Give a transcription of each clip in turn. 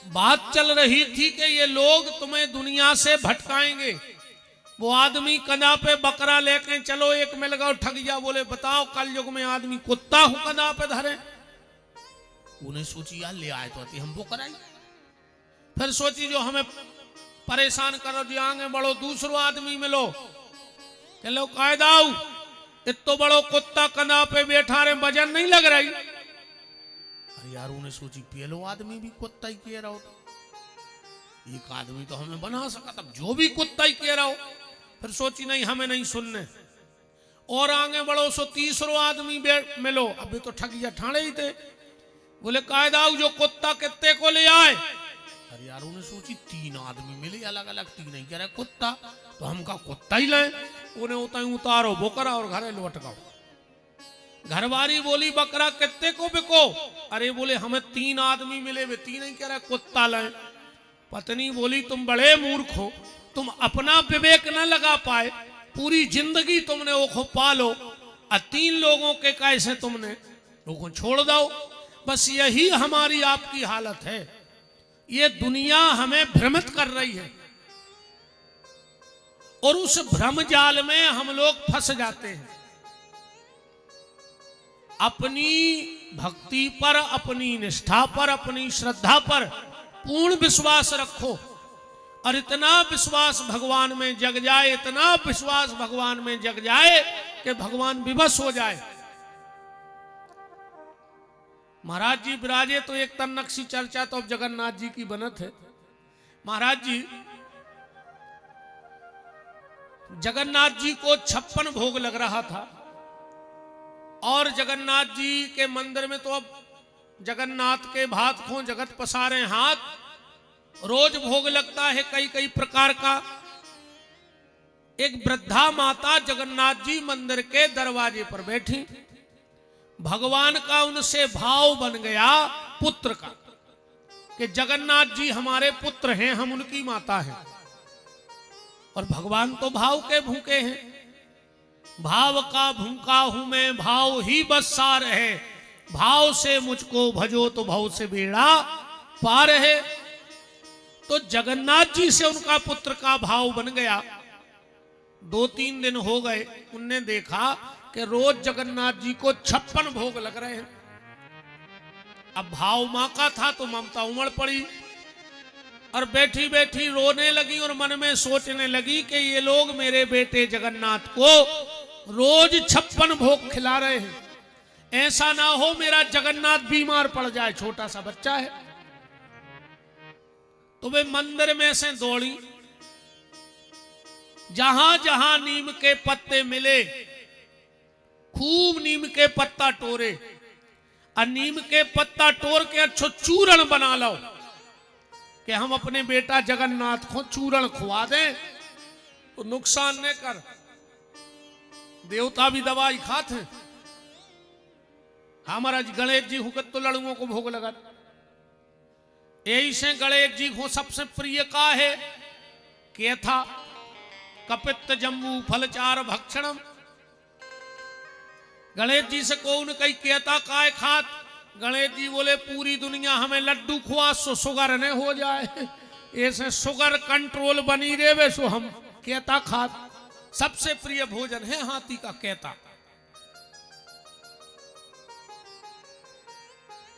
बात चल रही थी कि ये लोग तुम्हें दुनिया से भटकाएंगे। वो आदमी कंधा पे बकरा लेके चलो, एक मिल गया ठग गया। बोले बताओ कल युग में आदमी कुत्ता हूं कंधा पे धरे। उन्हें सोची यार ले आए तो आती हम वो कराई। फिर सोची जो हमें परेशान करो जी आगे बढ़ो, दूसरो आदमी मिलो। चलो कायदाऊ इतो बड़ो कुत्ता कंधा पे बैठा रहे, वजन नहीं लग रही। अरे यार उन्हें सोची पहलो आदमी भी कुत्ता ही कह रहा हो, एक आदमी तो हमें बना सका, तब जो भी कुत्ता ही कह रहा हो। फिर सोची नहीं हमें नहीं सुनने, और आगे बढ़ो सो तीसरो आदमी मिलो। अभी तो ठगिया ठाणे ही थे। बोले कायदाऊ जो कुत्ता कितने को ले आए। अरे यार उन्हें सोची तीन आदमी मिले अलग अलग, तीन ही कह रहे कुत्ता, तो हम का कुत्ता ही लाए। उन्हें उतारो बोकरा और घरे लौटकाओ। घरवारी बोली बकरा कितने को बिको। अरे बोले हमें तीन आदमी मिले, वे तीन ही कह रहे कुत्ता लाए। पत्नी बोली तुम बड़े मूर्ख हो, तुम अपना विवेक न लगा पाए, पूरी जिंदगी तुमने ओखो पालो और तीन लोगों के कैसे तुमने लोगों छोड़ दो। बस यही हमारी आपकी हालत है। ये दुनिया हमें भ्रमित कर रही है और उस भ्रम जाल में हम लोग फंस जाते हैं। अपनी भक्ति पर, अपनी निष्ठा पर, अपनी श्रद्धा पर पूर्ण विश्वास रखो और इतना विश्वास भगवान में जग जाए, इतना विश्वास भगवान में जग जाए कि भगवान विवश हो जाए। महाराज जी विराजे तो एक तन्नक सी चर्चा तो अब जगन्नाथ जी की बनत है। महाराज जी जगन्नाथ जी को 56 भोग लग रहा था और जगन्नाथ जी के मंदिर में तो अब जगन्नाथ के भात को जगत पसारे हाथ, रोज भोग लगता है कई कई प्रकार का। एक वृद्धा माता जगन्नाथ जी मंदिर के दरवाजे पर बैठी, भगवान का उनसे भाव बन गया पुत्र का कि जगन्नाथ जी हमारे पुत्र हैं, हम उनकी माता हैं। और भगवान तो भाव के भूखे हैं, भाव का भूखा हूं मैं, भाव ही बस सार है, भाव से मुझको भजो तो भाव से बेड़ा पार है। तो जगन्नाथ जी से उनका पुत्र का भाव बन गया। 2-3 दिन हो गए, उनने देखा कि रोज जगन्नाथ जी को 56 भोग लग रहे हैं। अब भाव मां का था तो ममता उमड़ पड़ी और बैठी बैठी रोने लगी और मन में सोचने लगी कि ये लोग मेरे बेटे जगन्नाथ को रोज 56 भोग खिला रहे हैं, ऐसा ना हो मेरा जगन्नाथ बीमार पड़ जाए, छोटा सा बच्चा है। तो वे मंदिर में से दौड़ी, जहां जहां नीम के पत्ते मिले खूब नीम के पत्ता टोरे और नीम के पत्ता टोर के अच्छो चूरण बना लो कि हम अपने बेटा जगन्नाथ को चूरण खुआ दें तो नुकसान न कर। देवता भी दवाई खाते हैं। हमारा गणेश जी हुकत तो लड़ुओं को भोग लगा, यही से गणेश जी को सबसे प्रिय का है केथा कपित्त जम्बू फलचार भक्षणम। गणेश जी से कौन कई कहता काय खात। गणेश जी बोले पूरी दुनिया हमें लड्डू खुआ सो शुगर न हो जाए, ऐसे शुगर कंट्रोल बनी रहे सो हम कहता खात। सबसे प्रिय भोजन है हाथी का कहता।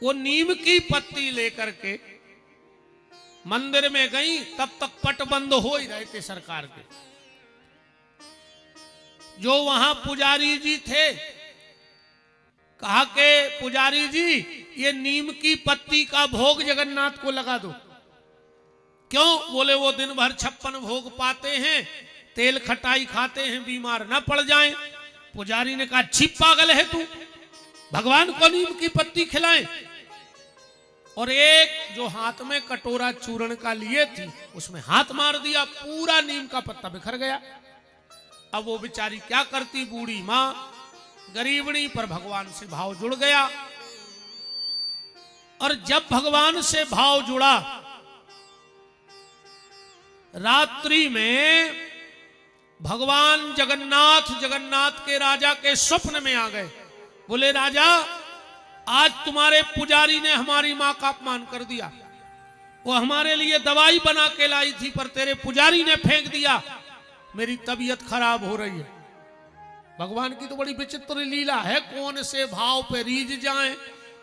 वो नीम की पत्ती लेकर के मंदिर में गई, तब तक पट बंद हो ही रहे थे सरकार के। जो वहां पुजारी जी थे कहा के पुजारी जी ये नीम की पत्ती का भोग जगन्नाथ को लगा दो। क्यों? बोले वो दिन भर 56 भोग पाते हैं, तेल खटाई खाते हैं, बीमार न पड़ जाएं। पुजारी ने कहा छी पागल है तू, भगवान को नीम की पत्ती खिलाएं। और एक जो हाथ में कटोरा चूर्ण का लिए थी उसमें हाथ मार दिया, पूरा नीम का पत्ता बिखर गया। अब वो बेचारी क्या करती, बूढ़ी मां गरीबणी, पर भगवान से भाव जुड़ गया। और जब भगवान से भाव जुड़ा, रात्रि में भगवान जगन्नाथ के राजा के स्वप्न में आ गए। बोले राजा आज तुम्हारे पुजारी ने हमारी मां का अपमान कर दिया, वो हमारे लिए दवाई बना के लाई थी, पर तेरे पुजारी ने फेंक दिया, मेरी तबीयत खराब हो रही है। भगवान की तो बड़ी विचित्र लीला है, कौन से भाव पे रीझ जाए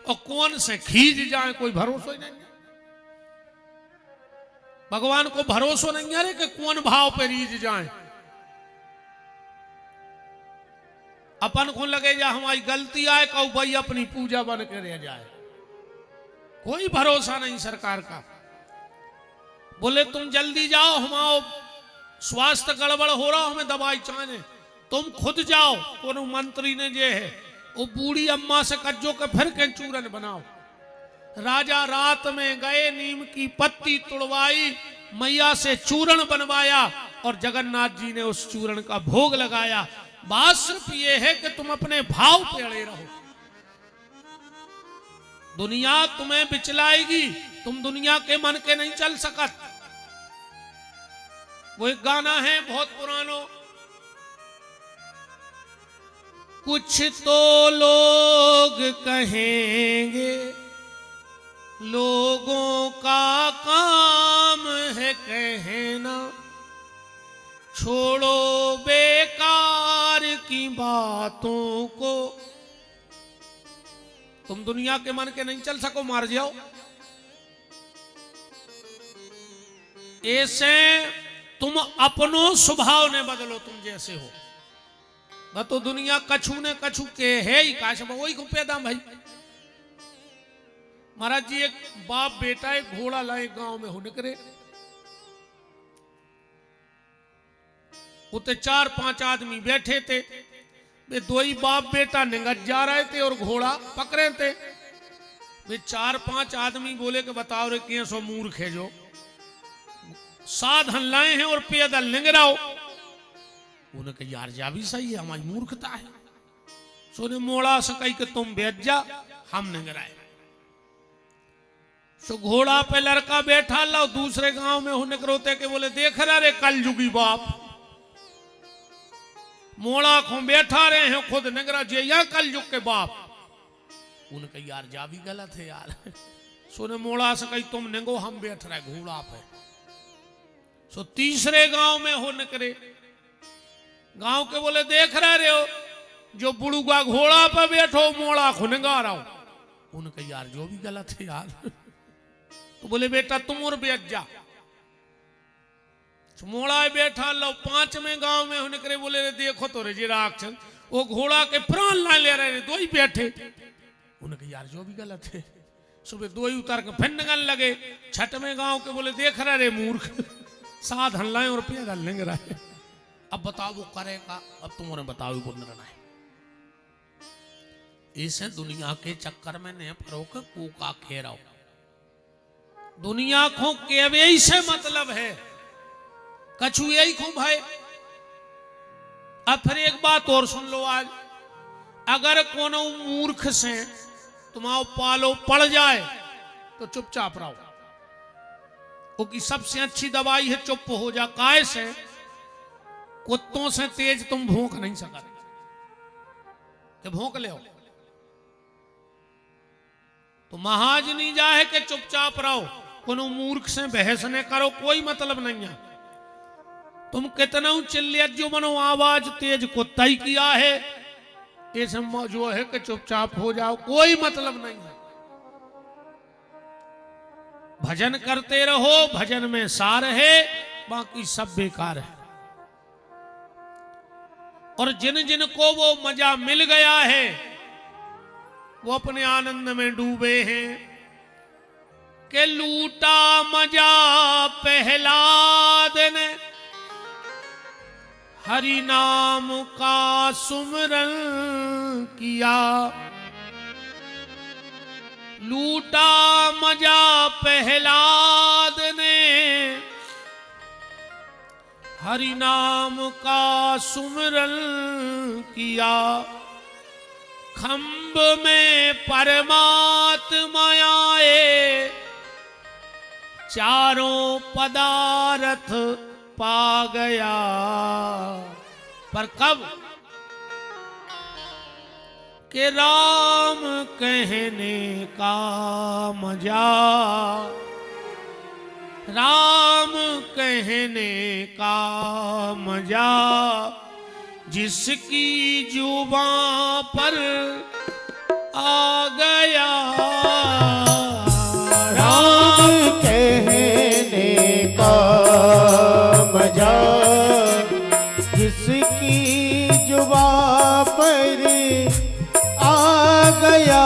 और कौन से खींच जाए, कोई भरोसा ही नहीं है। भगवान को भरोसा नहीं है कि कौन भाव पे रीझ जाए। अपन को लगे जा हमारी गलती आए, कहो भाई अपनी पूजा बन के रह जाए, कोई भरोसा नहीं सरकार का। बोले तुम जल्दी जाओ, हमारा स्वास्थ्य गड़बड़ हो रहा, हमें दवाई चाहिए, तुम खुद जाओ। कोनो मंत्री ने जे है वो बूढ़ी अम्मा से कज्जो के फिर के चूरन बनाओ। राजा रात में गए, नीम की पत्ती तुड़वाई, मैया से चूरण बनवाया और जगन्नाथ जी ने उस चूरण का भोग लगाया। बात सिर्फ ये है कि तुम अपने भाव पे अड़े रहो। दुनिया तुम्हें बिचलाएगी, तुम दुनिया के मन के नहीं चल सकत। वो एक गाना है बहुत पुरानो, कुछ तो लोग कहेंगे, लोगों का काम है कहना, छोड़ो बेकार की बातों को। तुम दुनिया के मन के नहीं चल सको, मार जाओ। ऐसे तुम अपनो स्वभाव ने बदलो, तुम जैसे हो। न तो दुनिया कछु ने कछु के है ही, काश वही को पैदा भाई। महाराज जी एक बाप बेटा एक घोड़ा लाए गांव में हो निकले, उते 4-5 आदमी बैठे थे। वे दो ही बाप बेटा निगत जा रहे थे और घोड़ा पकड़े थे। वे 4-5 आदमी बोले कि बताओ रे किए सो मूर्ख है जो साधन लाए हैं और पैदल निगराओ। उन्होंने कहा यार जा भी सही है, हमारी मूर्खता है। सोने मोड़ा से कही कि तुम बैठ जा, हम निगराए। सो घोड़ा पे लड़का बैठा लो, दूसरे गांव में हो निकरोते के बोले देख रहा रे कल जुगी बाप, मोड़ा को बैठा रहे हैं खुद निगरा जे या कल जुग के बाप। उनके यार जा भी गलत है यार। सोने मोड़ा से कही तुम निगो, हम बैठ रहे घोड़ा पे। सो तीसरे गांव में हो निकले, गांव के बोले देख रहे हो जो बुड़ूगा घोड़ा पे बैठो, मोड़ा को निगा रहा हो। उनके यार जो भी गलत है यार। तो बोले बेटा तुम और बैठ जा। मोड़ा बैठा लो। 5वें गांव में होने करे बोले रे देखो तो रे जी राक्षस वो घोड़ा के प्राण ला ले रहे, दो ही बैठे। उनके यार जो भी गलत है। सुबह दो ही उतर के फिर निकल लगे। 6वें गांव के बोले देख रहे रे मूर्ख, साधन लाए और पैदल निग रहे। अब बताओ वो करेगा, अब तुम्हारे बताओ वो निर्णय। इसे दुनिया के चक्कर में ने फरोक कूका खेराओ। दुनिया को केवे से मतलब है, कछु यही खूब है। अब फिर एक बात और सुन लो आज, अगर कोनो मूर्ख से तुम्हारा पालो पड़ जाए तो चुपचाप रहो। क्योंकि सबसे अच्छी दवाई है चुप हो जा। काय से कुत्तों से तेज तुम भौंक नहीं सकते, भौंक ले तो महाजनी जाए कि चुपचाप रहो। कोनो मूर्ख से बहस न करो, कोई मतलब नहीं है। तुम कितना चिल्ले जो मनो आवाज तेज कुत्ता ही किया है, ये जो है कि चुपचाप हो जाओ, कोई मतलब नहीं है। भजन करते रहो, भजन में सार है, बाकी सब बेकार है। और जिन जिन को वो मजा मिल गया है वो अपने आनंद में डूबे हैं कि लूटा मजा पहला दिन, हरि नाम का सुमरन किया। लूटा मजा पहला दिन, हरि नाम का सुमरन किया। खंभ में परमात्मा आए, चारों पदार्थ पा गया। पर कब के राम कहने का मजा, राम कहने का मजा जिसकी जुबां पर आ गया। राम कहने का मजा जिसकी जुबां पर आ गया।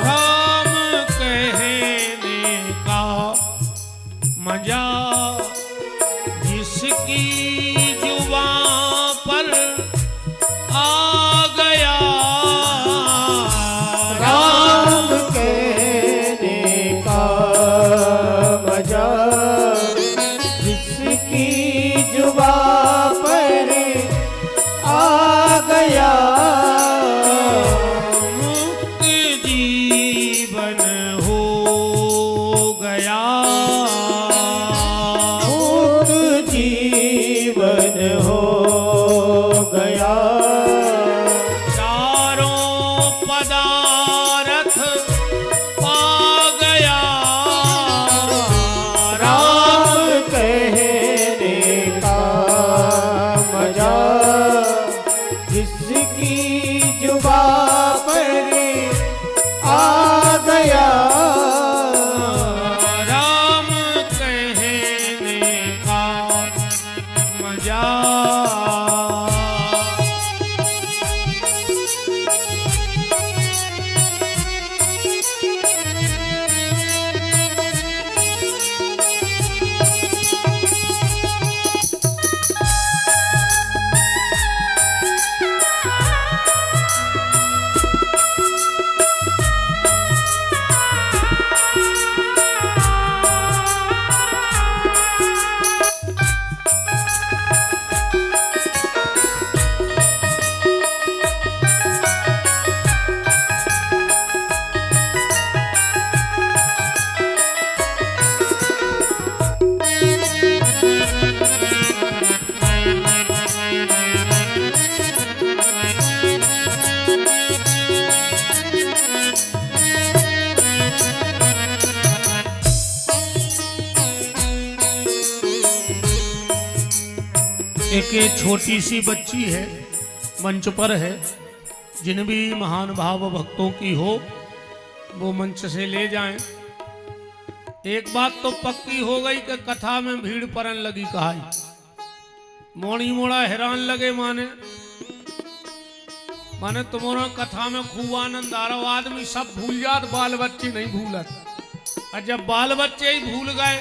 राम कहने का मजा जिसकी जुबां पर आ गया। राम कहने का मजा जिसकी जुबां पर आ गया। मुक्त जीवन हो गया। मुक्त जीवन हो गया। चारों पदार्थ पा गया। राम कहने का मजा जिसकी जुबां पर आ गया। राम कहने का मजा। एक ये छोटी सी बच्ची है, मंच पर है। जिन भी महान भाव भक्तों की हो वो मंच से ले जाएं। एक बात तो पक्की हो गई कि कथा में भीड़ परन लगी कहाई। मोड़ी मोड़ा हैरान लगे माने तुम्हारा कथा में खूब आनंद आ रहा। आदमी सब भूल जात, बाल बच्चे नहीं भूलत। और जब बाल बच्चे ही भूल गए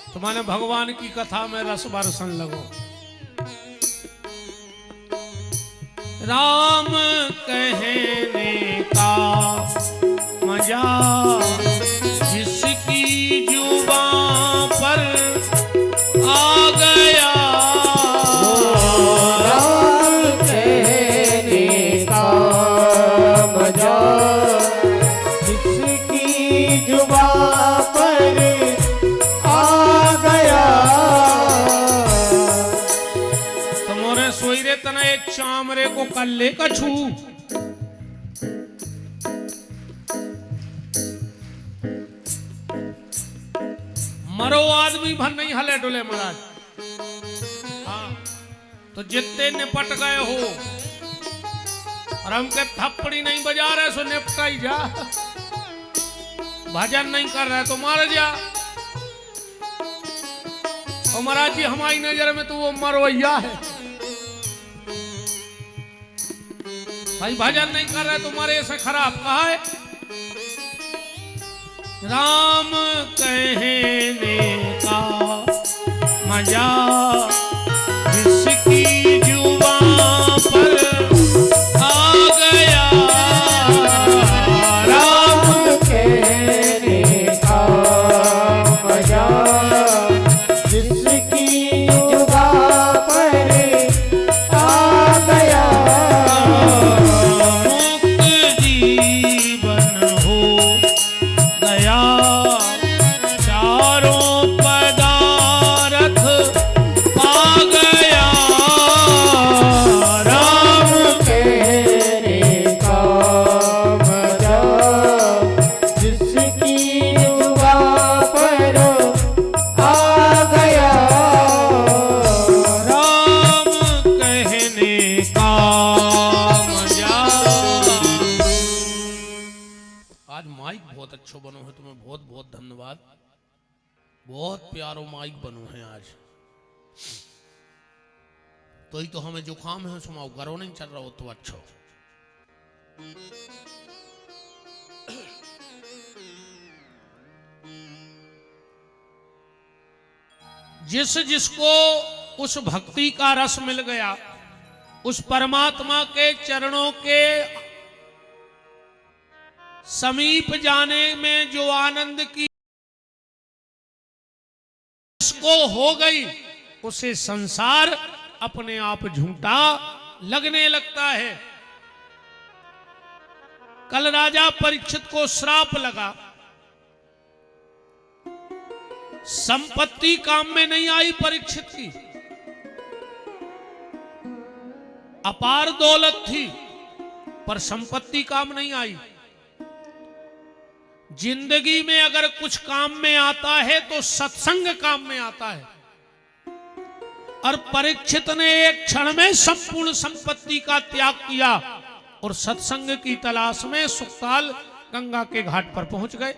तो माने भगवान की कथा में रस बरसन लगो। राम कहने का मजा जिसकी जुबां पर आ गया। राम कहने का मजा जिसकी जुबां पर आ गया। तुम्हारे सोईरे तना एक चामरे को कल्ले कछू। मरो आदमी भर नहीं हले डुले महाराज। हाँ तो जितने निपट गए हो और हमके थप्पड़ी नहीं बजा रहे सो निपटा ही जा। भजन नहीं कर रहे तो मार जा। और महाराज जी हमारी नजर में तो वो मरवैया है भाई। भजन नहीं कर रहे तो मरे से खराब कहा है। राम कहने का मजा जिसकी जुबां पर आ गया। राम कहने का मजा जिसकी जुबां पर आ गया। मुक्त जीवन हो गया। चारों पदार्थ माइक बहुत अच्छो बनो है, तुम्हें बहुत बहुत धन्यवाद। बहुत प्यारो माइक बनो है आज। तो ही तो हमें जुकाम है, सुनाओ घरों नहीं चल रहा हो तो अच्छो। जिसको उस भक्ति का रस मिल गया, उस परमात्मा के चरणों के समीप जाने में जो आनंद की इसको हो गई, उसे संसार अपने आप झूठा लगने लगता है। कल राजा परीक्षित को श्राप लगा, संपत्ति काम में नहीं आई परीक्षित की, अपार दौलत थी पर संपत्ति काम नहीं आई। जिंदगी में अगर कुछ काम में आता है तो सत्संग काम में आता है। और परीक्षित ने एक क्षण में संपूर्ण संपत्ति का त्याग किया और सत्संग की तलाश में सुखताल गंगा के घाट पर पहुंच गए।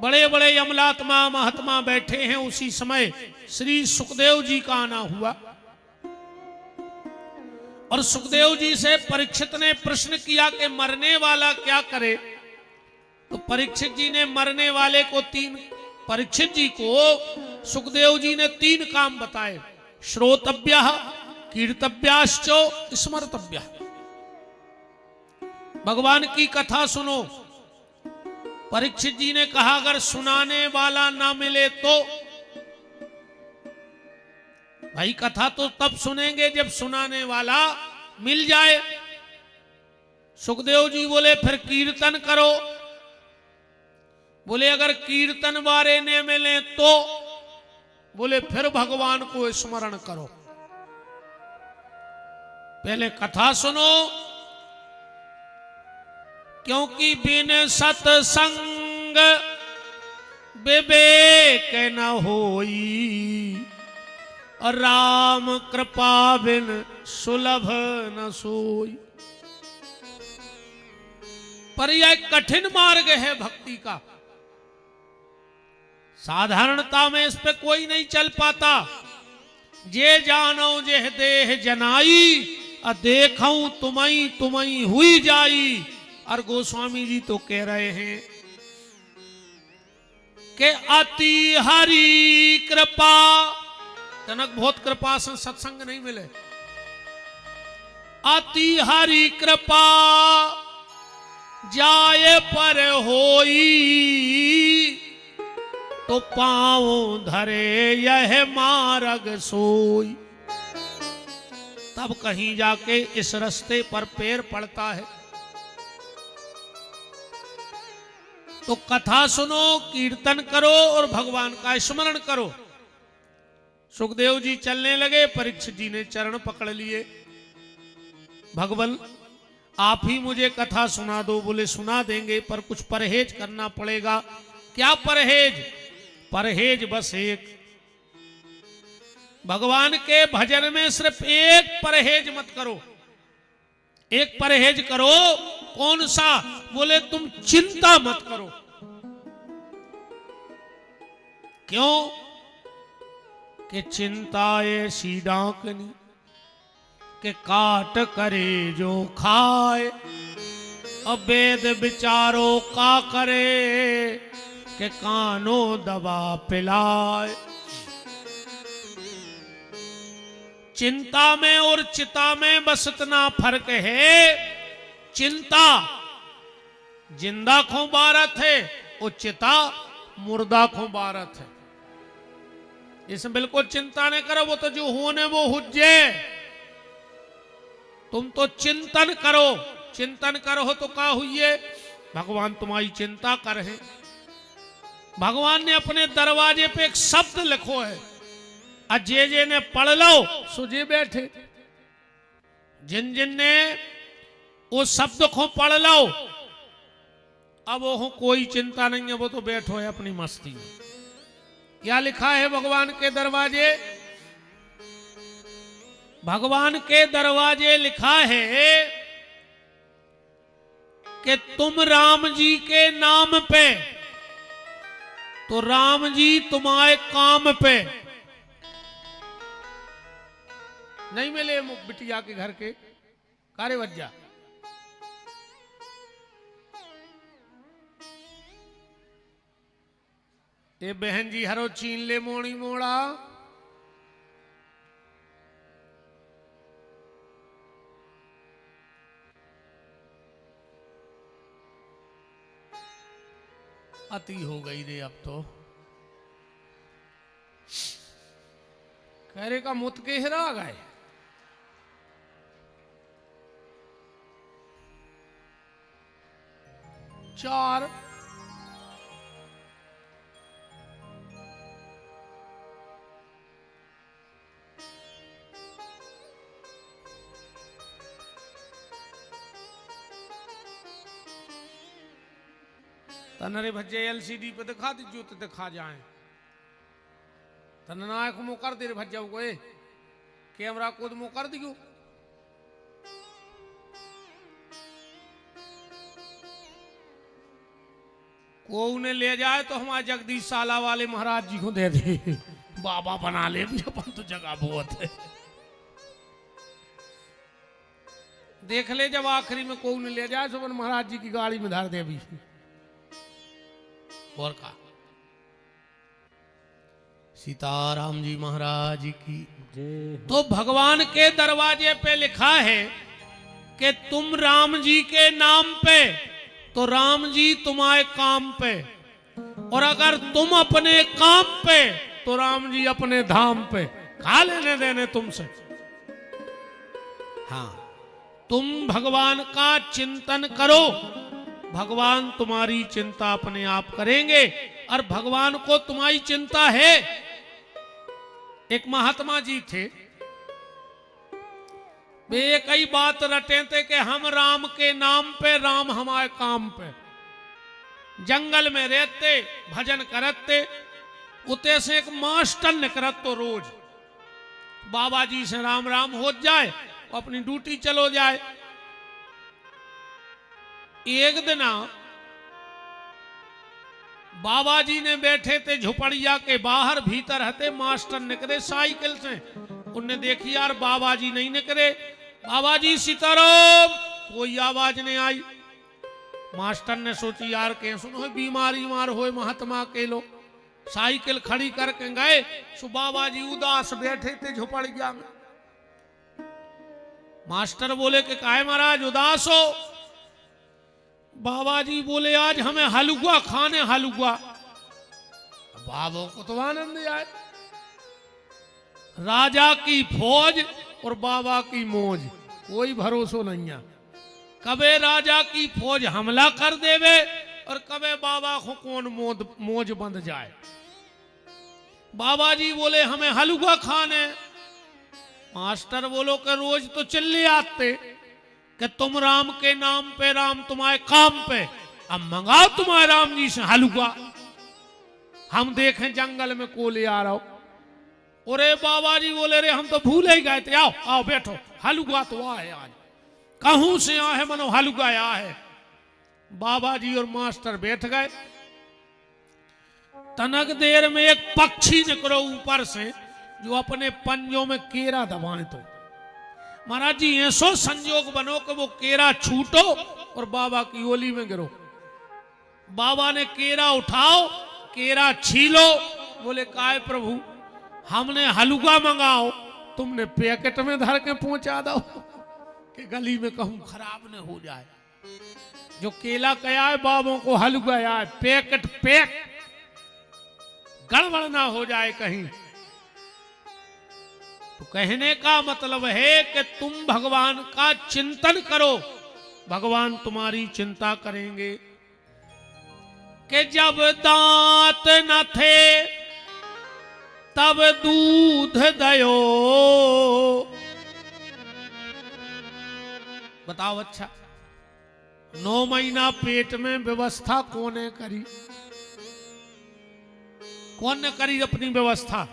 बड़े बड़े अमलात्मा महात्मा बैठे हैं। उसी समय श्री सुखदेव जी का आना हुआ और सुखदेव जी से परीक्षित ने प्रश्न किया कि मरने वाला क्या करे। तो परीक्षित जी ने मरने वाले को परीक्षित जी को सुखदेव जी ने 3 काम बताए। श्रोतव्य, कीर्तव्याश्च, स्मर्तव्य। भगवान की कथा सुनो। परीक्षित जी ने कहा अगर सुनाने वाला ना मिले तो भाई कथा तो तब सुनेंगे जब सुनाने वाला मिल जाए। सुखदेव जी बोले फिर कीर्तन करो। बोले अगर कीर्तन वाले ने मिले तो, बोले फिर भगवान को स्मरण करो। पहले कथा सुनो, क्योंकि बिन सत्संग विवेक न होई, और राम कृपा बिन सुलभ न सोई। पर यह कठिन मार्ग है भक्ति का। साधारणता में इस पे कोई नहीं चल पाता। जे जानो जेह देह जनाई, देखऊं तुमई तुमई हुई जाई। और गोस्वामी जी तो कह रहे हैं कि अति हरि कृपा। जनक बहुत कृपा से सत्संग नहीं मिले। अति हरि कृपा जाए पर होई, तो पाँव धरे यह मार्ग सोई। तब कहीं जाके इस रास्ते पर पैर पड़ता है। तो कथा सुनो, कीर्तन करो और भगवान का स्मरण करो। सुखदेव जी चलने लगे, परीक्षित जी ने चरण पकड़ लिए। भगवान आप ही मुझे कथा सुना दो। बोले सुना देंगे पर कुछ परहेज करना पड़ेगा। क्या परहेज? परहेज बस एक, भगवान के भजन में सिर्फ एक परहेज मत करो। एक परहेज करो। कौन सा? बोले तुम चिंता मत करो। क्यों? कि चिंता ऐसी डाकनी के काट करे जो खाए। अब वेद विचारो का करे के कानो दवा पिलाए। चिंता में और चिता में बस इतना फर्क है। चिंता जिंदा को बारत है और चिता मुर्दा को बारत है। इसमें बिल्कुल चिंता नहीं करो। वो तो जो होने वो हुज्जे। तुम तो चिंतन करो। चिंतन करो तो क्या हुई? भगवान तुम्हारी चिंता कर है। भगवान ने अपने दरवाजे पे एक शब्द लिखो है, अजय जे ने पढ़ लो सुजे बैठे। जिन जिन ने वो शब्द को पढ़ लो, अब वो कोई चिंता नहीं है, वो तो बैठो है अपनी मस्ती में। क्या लिखा है भगवान के दरवाजे? भगवान के दरवाजे लिखा है कि तुम राम जी के नाम पे, तो राम जी तुम्हारे काम पे। नहीं मिले बिटिया के घर के कार्य वज्जा। ये बहन जी हरो चीन ले मोड़ी मोड़ा। अति हो गई रे अब तो। कहरे का मुत के हिरा गए। चार तनरे भज्जे एलसीडी पे दिखा दीजिए तो दिखा जाए। तननायक मो कर दे भज्जा को कैमरा को मो कर दियो। को उन्हें ले जाए तो हमारे जगदीश साला वाले महाराज जी को दे दे, बाबा बना ले भी अपन तो जगह बहुत है। देख ले जब आखिरी में को उन्हें ले जाए तो अपन महाराज जी की गाड़ी में धर दे भी। और का सीताराम जी महाराज की। तो भगवान के दरवाजे पे लिखा है कि तुम राम जी के नाम पे, तो राम जी तुम्हारे काम पे, और अगर तुम अपने काम पे तो राम जी अपने धाम पे। खा लेने देने तुमसे। हाँ, तुम भगवान का चिंतन करो, भगवान तुम्हारी चिंता अपने आप करेंगे। और भगवान को तुम्हारी चिंता है। एक महात्मा जी थे, वे कई बात रटे थे कि हम राम के नाम पे, राम हमारे काम पे। जंगल में रहते, भजन करते, उते से एक मास्टर निकलत तो रोज बाबा जी से राम राम हो जाए, अपनी ड्यूटी चलो जाए। एक दिन बाबा जी ने बैठे थे झुपड़िया के बाहर, भीतर हते मास्टर निकले साइकिल से। उनने देखी यार बाबा जी नहीं निकले। बाबा जी सीताराम, कोई आवाज नहीं आई। मास्टर ने सोची यार के सुनो बीमारी मार हो महात्मा के लो। साइकिल खड़ी करके गए, सो बाबा जी उदास बैठे थे झुपड़िया में। मास्टर बोले कि काहे महाराज उदास हो? बाबा जी बोले आज हमें हलुआ खाने, हलुआ। बाबा को तो आनंद आए। राजा की फौज और बाबा की मौज, कोई भरोसा नहीं है। कबे राजा की फौज हमला कर देवे और कबे बाबा को कौन मौज बंद जाए। बाबा जी बोले हमें हलुआ खाने। मास्टर बोलो कि रोज तो चिल्ले आते कि तुम राम के नाम पे, राम तुम्हारे काम पे। अब मंगाओ तुम्हारे राम जी से हलुआ, हम देखें जंगल में को ले आ रहा हो। अरे बाबा जी बोले रे हम तो भूल ही गए थे। आओ आओ बैठो, हलुआ तो आए आज। कहूं से आए मनो हलुआ आया है। बाबा जी और मास्टर बैठ गए। तनक देर में एक पक्षी निकलो ऊपर से, जो अपने पंजों में केरा दबाए। तो महाराज जी ऐसो संयोग बनो कि वो केरा छूटो और बाबा की ओली में गिरो। बाबा ने केरा उठाओ, केरा छीलो। बोले काय प्रभु, हमने हलुआ मंगाओ, तुमने पैकेट में धर के पहुंचा दो कि गली में कहूं खराब न हो जाए। जो केला कया है बाबों को हलुआ है, पैकेट पैक, गड़बड़ ना हो जाए कहीं। तो कहने का मतलब है कि तुम भगवान का चिंतन करो, भगवान तुम्हारी चिंता करेंगे। कि जब दांत न थे तब दूध दयो। बताओ अच्छा, 9 महीना पेट में व्यवस्था कौन ने करी? कौन ने करी अपनी व्यवस्था?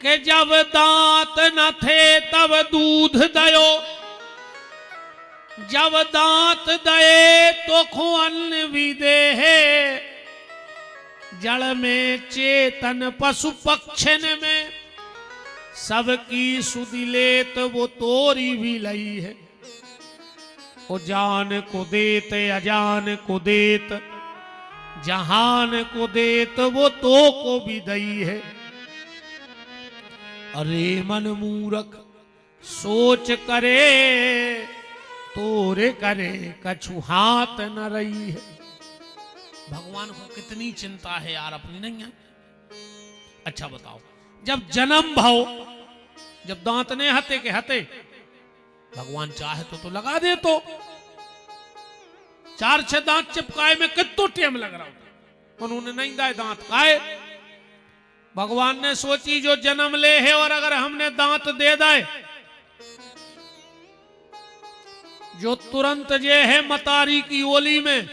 कि जब दांत न थे तब दूध दयो, जब दांत दे तो खो अन्न भी दे है, जड़ में चेतन पशु पक्षन में, सबकी सुधि लेत वो तोरी भी लई है। ओ जान को देत अजान को देत, जहान को देत वो तो को भी दई है। अरे मन मूरख सोच करे, तोरे करे कछु हाथ न रही है। भगवान को कितनी चिंता है यार अपनी, नहीं है? अच्छा बताओ, जब जन्म भाव, जब दांत ने हते के हते, भगवान चाहे तो लगा दे, तो 4-6 दांत चिपकाए में कितना टाइम लग रहा होता, उन्होंने नहीं दाए दांत काए। भगवान ने सोची जो जन्म ले है, और अगर हमने दांत दे दाए, जो तुरंत जे है मतारी की ओली में,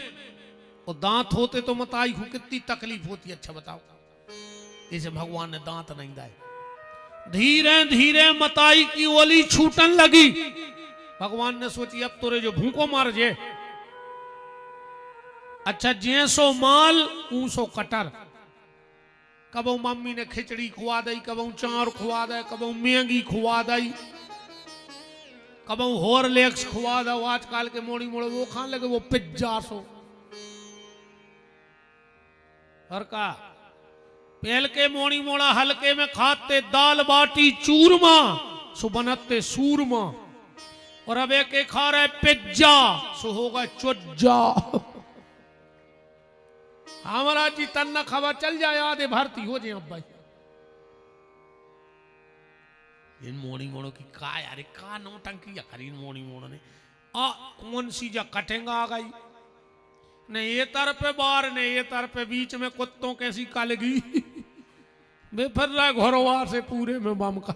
और दांत होते तो मताई को कितनी तकलीफ होती। अच्छा बताओ, इसे भगवान ने दांत नहीं दाए। धीरे धीरे मताई की ओली छूटन लगी। भगवान ने सोची अब तोरे जो भूखो मार जे। अच्छा, जैसो माल ऊसो कटर। कबो मम्मी ने खिचड़ी खुआ दई, कबो चार खुआ दे, कबो मैगी खुआ दई, कबो हॉर्लिक्स खुआ दो। आजकल के मोड़ी मोड़े वो खाने लगे, वो पिज्जा सो हर का। पहल के मोड़ी मोड़ा हल्के में खाते दाल बाटी चूरमा, सो बनते सूरमा। और अब एक खा रहे पिज्जा, सो होगा चुज्जा। हमारा जी तन्ना खबर चल जाए, आधे भर्ती हो जाए। अब भाई इन मोड़ी मोड़ों की का यार, का नौटंकी या खरीन मोड़ी मोड़ों ने। कौन सी जा कटेंगा आ गई, ने ये तरफ पे बार, ने ये तरफ पे बीच में कुत्तों कैसी कालगी। वे फिर रहा है घरोवार से पूरे में बम का।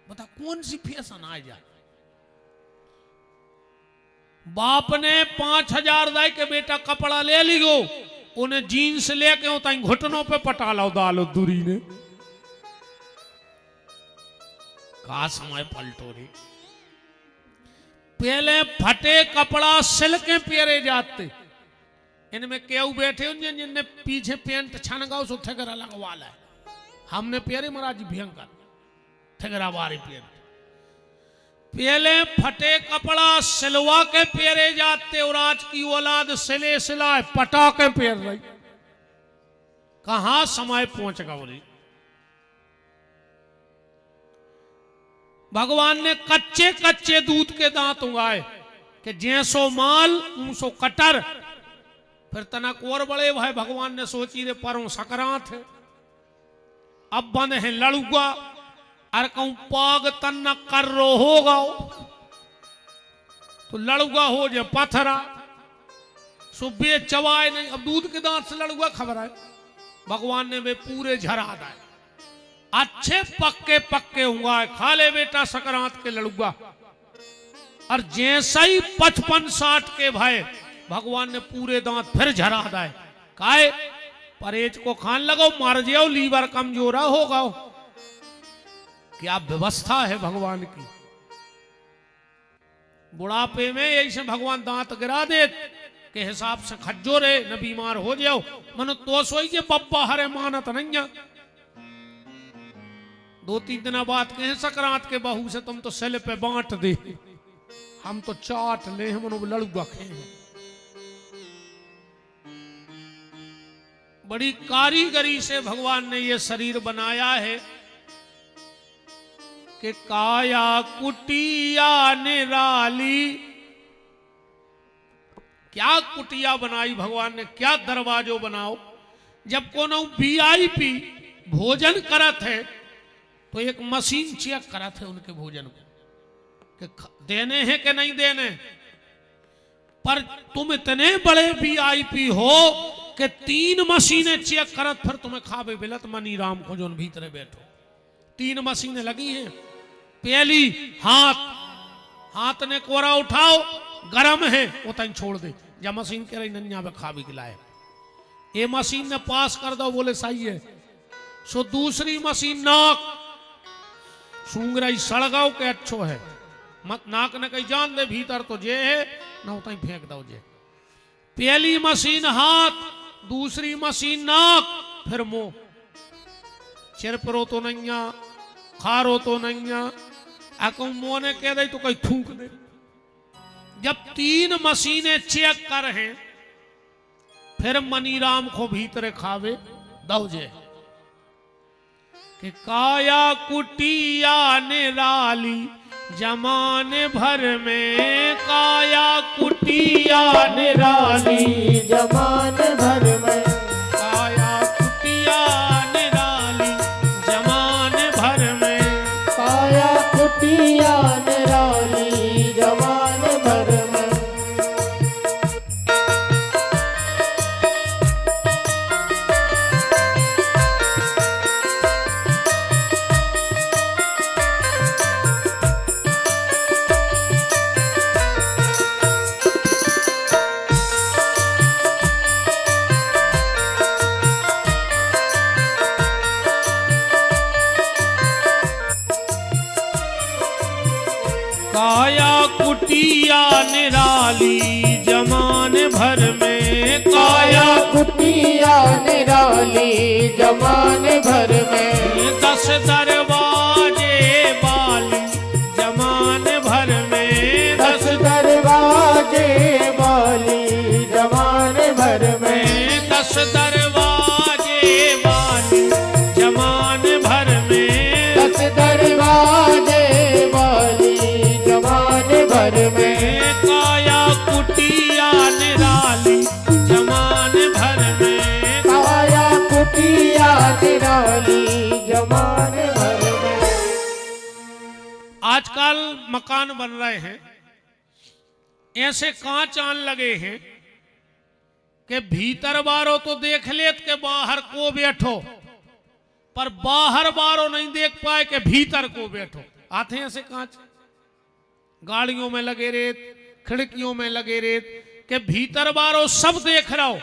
बता कौन सी फैशन आ जाए। बाप ने 5,000 दाई के बेटा कपड़ा ले लियो, उन्हें जीन्स लेके होता घुटनों पे पटा लो दालो दूरी ने। का समय पलटो रे। पहले फटे कपड़ा सिल के पेरे जाते। इनमें केऊ बैठे होंगे जिनने पीछे पेंट छन गाओ सो थेगरा लगवा ला। हमने पेरे महाराज भयंकर थेगरा वारी पेंट। पहले फटे कपड़ा सिलवा के पेरे जाते, और आज की औलाद सिले सिलाए पटा के पेर रही। कहां समय पहुंच गया बोली। भगवान ने कच्चे कच्चे दूध के दांत उगाए कि जैसो माल ऊसो कटर। फिर तनक और बड़े भाई भगवान ने सोची रे परों सकरांत है, अब बंद है लड़ुआ। अरे कहूं पाग तन्ना कर रो होगा, तो लड़ुआ हो जाए पथरा। सुबह चवाए नहीं, अब दूध के दांत से लड़ुआ खबर है। भगवान ने वे पूरे झरा दाए, अच्छे पक्के पक्के होंगे। खा ले बेटा सकरांत के लड़ुआ। और जैसा ही 55-60 के भाई भगवान ने पूरे दांत फिर झरा दाए। काहे परहेज को खान लगो, मार जाओ, लीवर कमजोर होगा। क्या व्यवस्था है भगवान की। बुढ़ापे में ऐसे भगवान दांत गिरा दे के हिसाब से खज्जो रे न बीमार हो जाओ। मनो तो सोई जे बब्बा हरे मानत नहीं। 2-3 दिन बाद कहे सकरांत के बहू से तुम तो सेल पे बांट दे, हम तो चाट ले, हम लड़ुआ खेल। बड़ी कारीगरी से भगवान ने ये शरीर बनाया है कि काया कुटिया निराली। क्या कुटिया बनाई भगवान ने, क्या दरवाजो बनाओ। जब कोनो VIP भोजन करत है तो एक मशीन चेक करत है उनके भोजन को कि देने हैं कि नहीं देने। पर तुम इतने बड़े VIP हो कि 3 मशीनें चेक करत फिर तुम्हें खावे बिलत मनी राम को जो भीतरे बैठो। 3 मशीनें लगी हैं। पहली हाथ ने कोरा उठाओ, गरम है वो तन छोड़ दे। जब मशीन कह रही नन्या में खा भी खिलाए, ये मशीन ने पास कर दो, बोले सही है। सो दूसरी मशीन नाक सूंघ रही, सड़गाओ के अच्छो है। मत नाक ने कही जान दे भीतर तो जे है ना उतना ही फेंक दो जे। पहली मशीन हाथ, दूसरी मशीन नाक, फिर मुंह। चिरपरो तो नहीं आ, खारो तो नहीं आ, कहूं मुंह ने कह दे तो कहीं थूक दे। जब 3 मशीनें चेक कर हैं फिर मनीराम को भीतर खावे दौजे कि काया कुटिया निराली जमाने भर में, काया कुटिया निराली जमाने भर में, काया कुटिया निराली जमाने भर में, काया कुटिया निराली जमाने भर में। काया कुटिया निराली जमाने भर में, काया कुटिया निराली जमाने भर में, 10 दरवाजे वाली जमाने भर में, 10 दरवाजे वाली जमाने भर में, 10 दरवाजे वाली जमाने भर में, 10 दरवाजे वाली जमाने भर में, काया कुटिया निराली जमाने भर में, काया कुटिया निराली जमाने भर में। आजकल मकान बन रहे हैं, ऐसे कांच आन लगे हैं कि भीतर बारो तो देख लेत के बाहर को बैठो, पर बाहर बारो नहीं देख पाए कि भीतर को बैठो। आते हैं ऐसे कांच, गाड़ियों में लगे रेत, खिड़कियों में लगे रेत, कि भीतर बारो सब देख रहा हो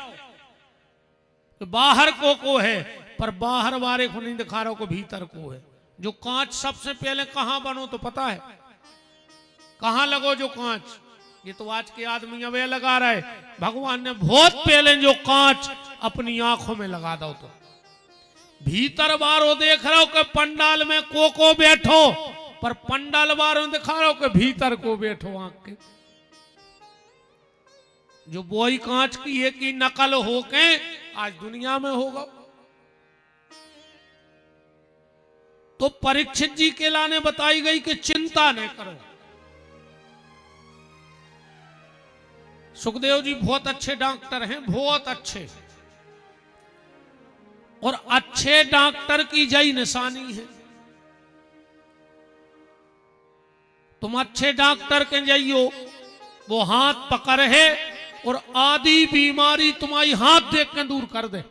कि बाहर को है, पर बाहर बारे को नहीं दिखा रहा हो कि भीतर को है। जो कांच सबसे पहले कहां बनो तो पता है? कहां लगो जो कांच? ये तो आज के आदमी अवे लगा रहा है। भगवान ने बहुत पहले जो कांच अपनी आंखों में लगा दो तो भीतर बारो देख रहा हो कि पंडाल में को बैठो, पर पंडाल बारो दिखा रहा हो कि भीतर को बैठो। आंख के जो बोई कांच की एक ही नकल हो के आज दुनिया में होगा। तो परीक्षित जी के लाने बताई गई कि चिंता नहीं करो। सुखदेव जी बहुत अच्छे डॉक्टर हैं, बहुत अच्छे, और अच्छे डॉक्टर की जय निशानी है। तुम अच्छे डॉक्टर के जाइयो, वो हाथ पकड़ है और आधी बीमारी तुम्हारी हाथ देख के दूर कर दे।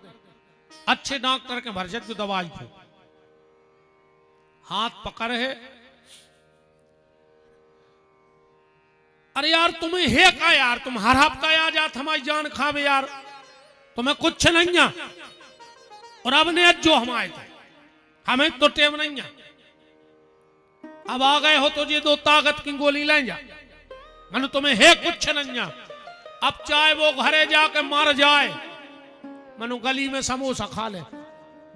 अच्छे डॉक्टर के भरजत जो दवाई को हाथ पकड़ है। अरे यार तुम्हें है का यार, तुम हर हफ्ता आ जात हमारी जान खावे यार, तुम्हें कुछ नहीं है। और अब ने जो हमारे थे हमें तो टेम नहीं है। अब आ गए हो तो ये 2 ताकत की गोली ले जा, मैंने तुम्हें है कुछ नहीं है। अब चाहे वो घरे जाके मर जाए, मनु गली में समोसा खा ले।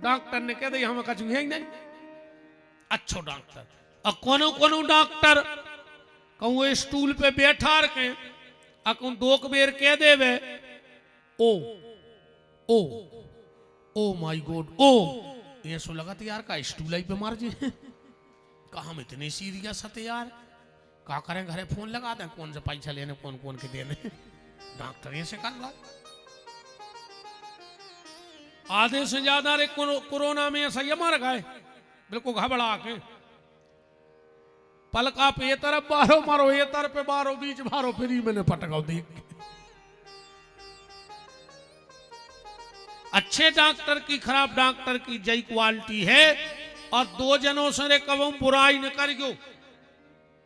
डॉक्टर ने कह दी हमें कछु है ही नहीं। अच्छो डॉक्टर, और कोनो डॉक्टर कहूँ स्टूल पे बैठा रखे, कहूँ 2 बेर कह देवे ओ ओ ओ माय गॉड ओ, ये सो लगा यार का स्टूल ही पे मार जी। कहा हम इतने सीरियस है यार, क्या करें घरे फोन लगा दें कौन से पैसा लेने कौन कौन के देने। डॉक्टर ऐसे कर रहा। आधे से ज्यादा रे कोरोना में ऐसा ये मर गए बिल्कुल घबरा के। पलका पे ये तरफ बारो मारो, ये तरफ पे बारो, बीच बारो, फ्री मैंने पटकाओ देख। अच्छे डॉक्टर की खराब डॉक्टर की जय क्वालिटी है। और 2 जनों से रे कबू बुराई न करियो,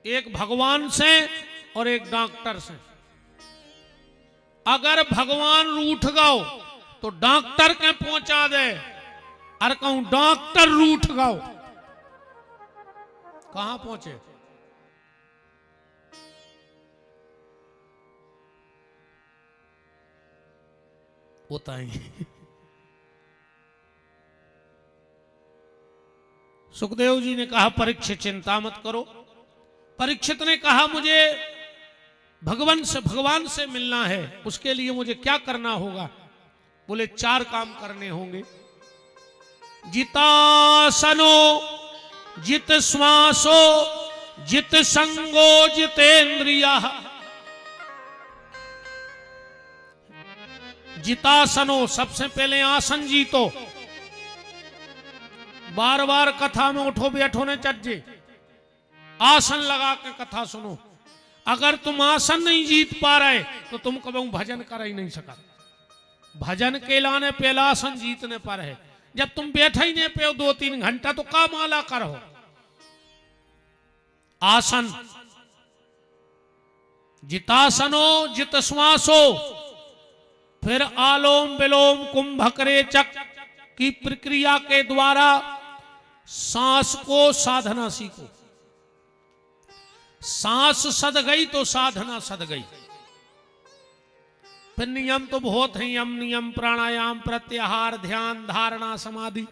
एक भगवान से और एक डॉक्टर से। अगर भगवान रूठ गओ तो डॉक्टर के पहुंचा दे, और कहूं डॉक्टर रूठ गओ कहां पहुंचे? होता ही। सुखदेव जी ने कहा परीक्षित चिंता मत करो। परीक्षित ने कहा मुझे भगवान से मिलना है, उसके लिए मुझे क्या करना होगा? बोले 4 काम करने होंगे। जितासनो जित श्वासो जित संगो जितेंद्रिया। जितासनो, सबसे पहले आसन जीतो। बार बार कथा में उठो बैठो ने चज्जे, आसन लगा के कथा सुनो। अगर तुम आसन नहीं जीत पा रहे तो तुम कभी भजन कर ही नहीं सका। भजन के लाने पहला आसन जीतने पर है। जब तुम बैठे ही नहीं पे 2-3 घंटा तो का माला करो। आसन, जितासनो जित श्वासो, फिर आलोम विलोम कुंभक रेचक की प्रक्रिया के द्वारा सांस को साधना सीखो। सांस सद गई तो साधना सद गई। फिर नियम तो बहुत है, यम नियम प्राणायाम प्रत्याहार ध्यान धारणा समाधि।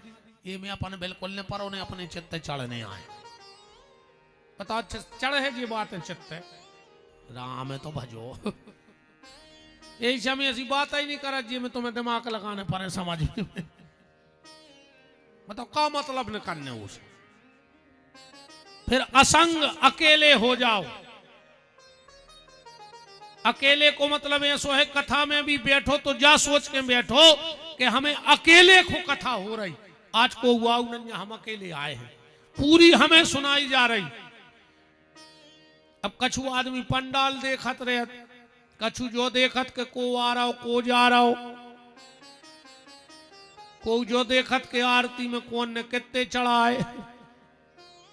ये में अपन बिल्कुल ने परो ने अपने चित्त चढ़ने आए। बताओ चढ़ है जी बात है चित्त राम है तो भजो। यही समय ऐसी बात ही नहीं करा जी में तुम्हें दिमाग लगाने पड़े समझ में। बताओ का मतलब न करने उसे। फिर असंग, अकेले हो जाओ। अकेले को मतलब ऐसो है कथा में भी बैठो तो जा सोच के बैठो कि हमें अकेले को कथा हो रही। आज को हुआ नहीं, हम अकेले आए हैं, पूरी हमें सुनाई जा रही। अब कछु आदमी पंडाल देखत रहे, कछु जो देखत के को आ रहा हो को जा रहा हो, को जो देखत के आरती में कौन ने कितने चढ़ाए।